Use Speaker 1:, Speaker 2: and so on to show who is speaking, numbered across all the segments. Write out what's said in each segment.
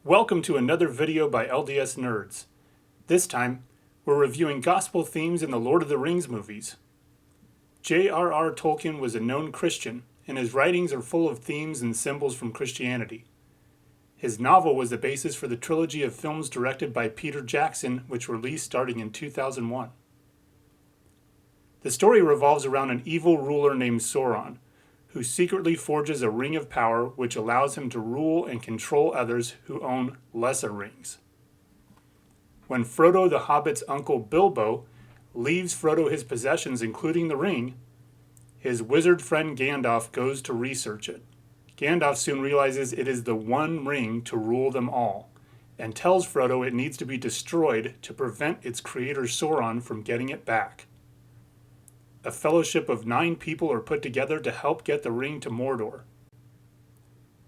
Speaker 1: Welcome to another video by LDS Nerds. This time, we're reviewing gospel themes in the Lord of the Rings movies. J.R.R. Tolkien was a known Christian, and his writings are full of themes and symbols from Christianity. His novel was the basis for the trilogy of films directed by Peter Jackson, which released starting in 2001. The story revolves around an evil ruler named Sauron, who secretly forges a ring of power which allows him to rule and control others who own lesser rings. When Frodo the Hobbit's uncle Bilbo leaves Frodo his possessions including the ring, his wizard friend Gandalf goes to research it. Gandalf soon realizes it is the one ring to rule them all, and tells Frodo it needs to be destroyed to prevent its creator Sauron from getting it back. A fellowship of 9 people are put together to help get the ring to Mordor.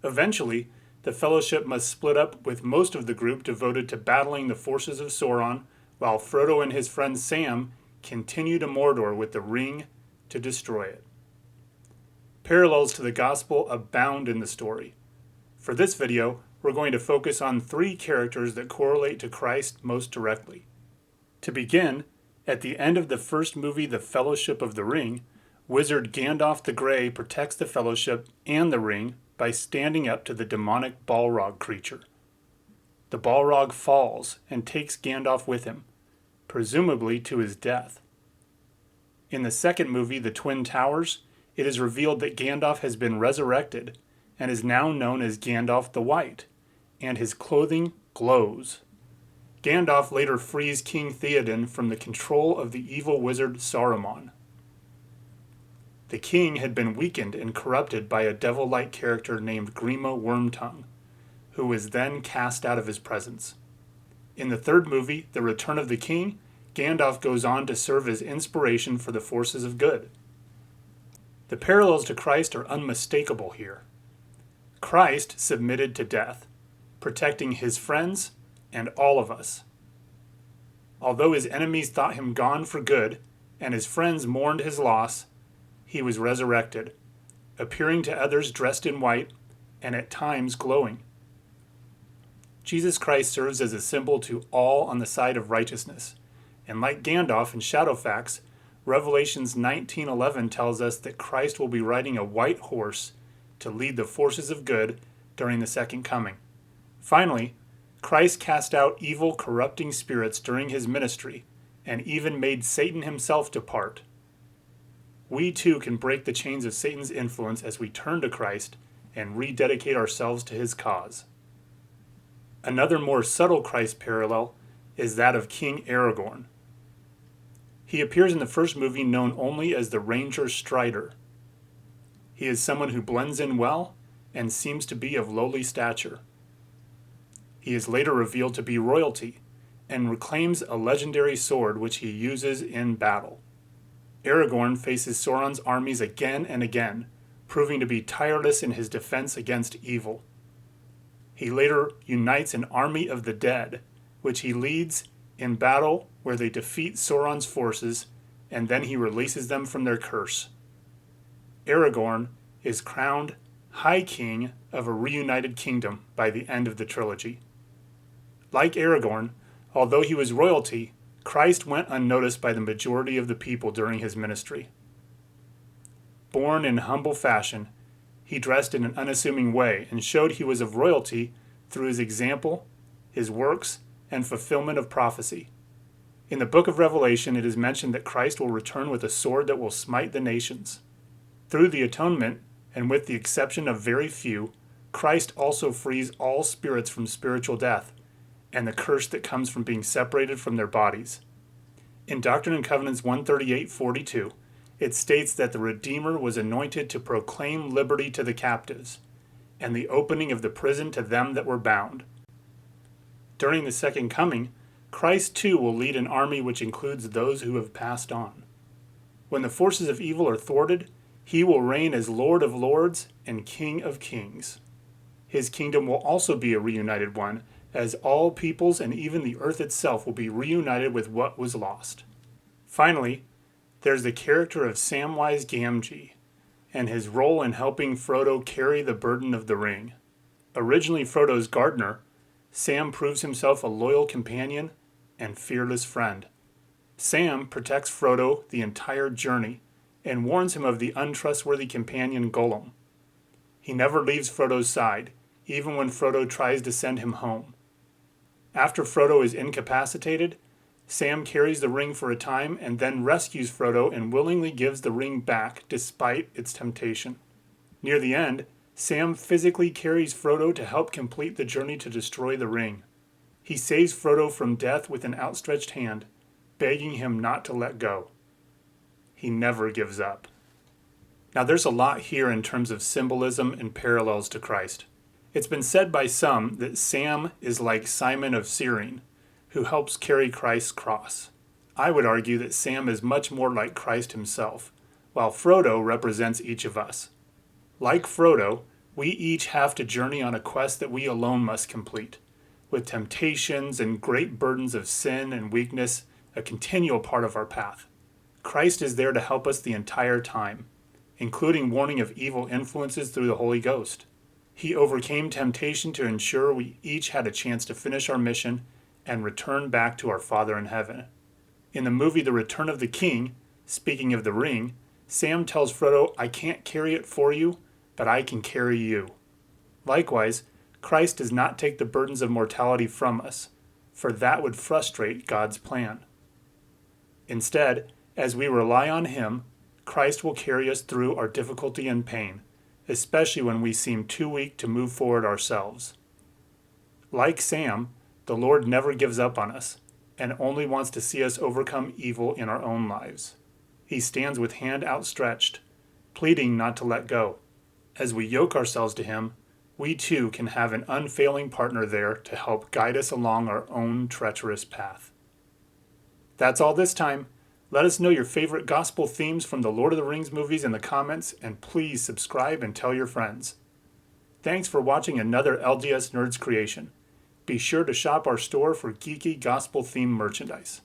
Speaker 1: Eventually, the fellowship must split up with most of the group devoted to battling the forces of Sauron, while Frodo and his friend Sam continue to Mordor with the ring to destroy it. Parallels to the gospel abound in the story. For this video, we're going to focus on 3 characters that correlate to Christ most directly. To begin, at the end of the first movie, The Fellowship of the Ring, wizard Gandalf the Grey protects the Fellowship and the ring by standing up to the demonic Balrog creature. The Balrog falls and takes Gandalf with him, presumably to his death. In the second movie, The Twin Towers, it is revealed that Gandalf has been resurrected and is now known as Gandalf the White, and his clothing glows. Gandalf later frees King Theoden from the control of the evil wizard Saruman. The king had been weakened and corrupted by a devil-like character named Grima Wormtongue, who was then cast out of his presence. In the third movie, The Return of the King, Gandalf goes on to serve as inspiration for the forces of good. The parallels to Christ are unmistakable here. Christ submitted to death, protecting his friends and all of us. Although his enemies thought him gone for good, and his friends mourned his loss, he was resurrected, appearing to others dressed in white, and at times glowing. Jesus Christ serves as a symbol to all on the side of righteousness, and like Gandalf in Shadowfax, Revelations 19:11 tells us that Christ will be riding a white horse to lead the forces of good during the second coming. Finally, Christ cast out evil, corrupting spirits during his ministry, and even made Satan himself depart. We too can break the chains of Satan's influence as we turn to Christ and rededicate ourselves to his cause. Another more subtle Christ parallel is that of King Aragorn. He appears in the first movie known only as the Ranger Strider. He is someone who blends in well and seems to be of lowly stature. He is later revealed to be royalty, and reclaims a legendary sword which he uses in battle. Aragorn faces Sauron's armies again and again, proving to be tireless in his defense against evil. He later unites an army of the dead, which he leads in battle where they defeat Sauron's forces, and then he releases them from their curse. Aragorn is crowned High King of a reunited kingdom by the end of the trilogy. Like Aragorn, although he was royalty, Christ went unnoticed by the majority of the people during his ministry. Born in humble fashion, he dressed in an unassuming way and showed he was of royalty through his example, his works, and fulfillment of prophecy. In the book of Revelation, it is mentioned that Christ will return with a sword that will smite the nations. Through the atonement, and with the exception of very few, Christ also frees all spirits from spiritual death, and the curse that comes from being separated from their bodies. In Doctrine and Covenants 138:42, it states that the Redeemer was anointed to proclaim liberty to the captives, and the opening of the prison to them that were bound. During the second coming, Christ too will lead an army which includes those who have passed on. When the forces of evil are thwarted, he will reign as Lord of Lords and King of Kings. His kingdom will also be a reunited one, as all peoples and even the earth itself will be reunited with what was lost. Finally, there's the character of Samwise Gamgee and his role in helping Frodo carry the burden of the ring. Originally Frodo's gardener, Sam proves himself a loyal companion and fearless friend. Sam protects Frodo the entire journey and warns him of the untrustworthy companion Gollum. He never leaves Frodo's side, even when Frodo tries to send him home. After Frodo is incapacitated, Sam carries the ring for a time and then rescues Frodo and willingly gives the ring back despite its temptation. Near the end, Sam physically carries Frodo to help complete the journey to destroy the ring. He saves Frodo from death with an outstretched hand, begging him not to let go. He never gives up. Now there's a lot here in terms of symbolism and parallels to Christ. It's been said by some that Sam is like Simon of Cyrene, who helps carry Christ's cross. I would argue that Sam is much more like Christ himself, while Frodo represents each of us. Like Frodo, we each have to journey on a quest that we alone must complete, with temptations and great burdens of sin and weakness a continual part of our path. Christ is there to help us the entire time, including warning of evil influences through the Holy Ghost. He overcame temptation to ensure we each had a chance to finish our mission and return back to our Father in heaven. In the movie The Return of the King, speaking of the ring, Sam tells Frodo, "I can't carry it for you, but I can carry you." Likewise, Christ does not take the burdens of mortality from us, for that would frustrate God's plan. Instead, as we rely on Him, Christ will carry us through our difficulty and pain, especially when we seem too weak to move forward ourselves. Like Sam, the Lord never gives up on us and only wants to see us overcome evil in our own lives. He stands with hand outstretched, pleading not to let go. As we yoke ourselves to Him, we too can have an unfailing partner there to help guide us along our own treacherous path. That's all this time. Let us know your favorite gospel themes from the Lord of the Rings movies in the comments, and please subscribe and tell your friends. Thanks for watching another LDS Nerds creation. Be sure to shop our store for geeky gospel-themed merchandise.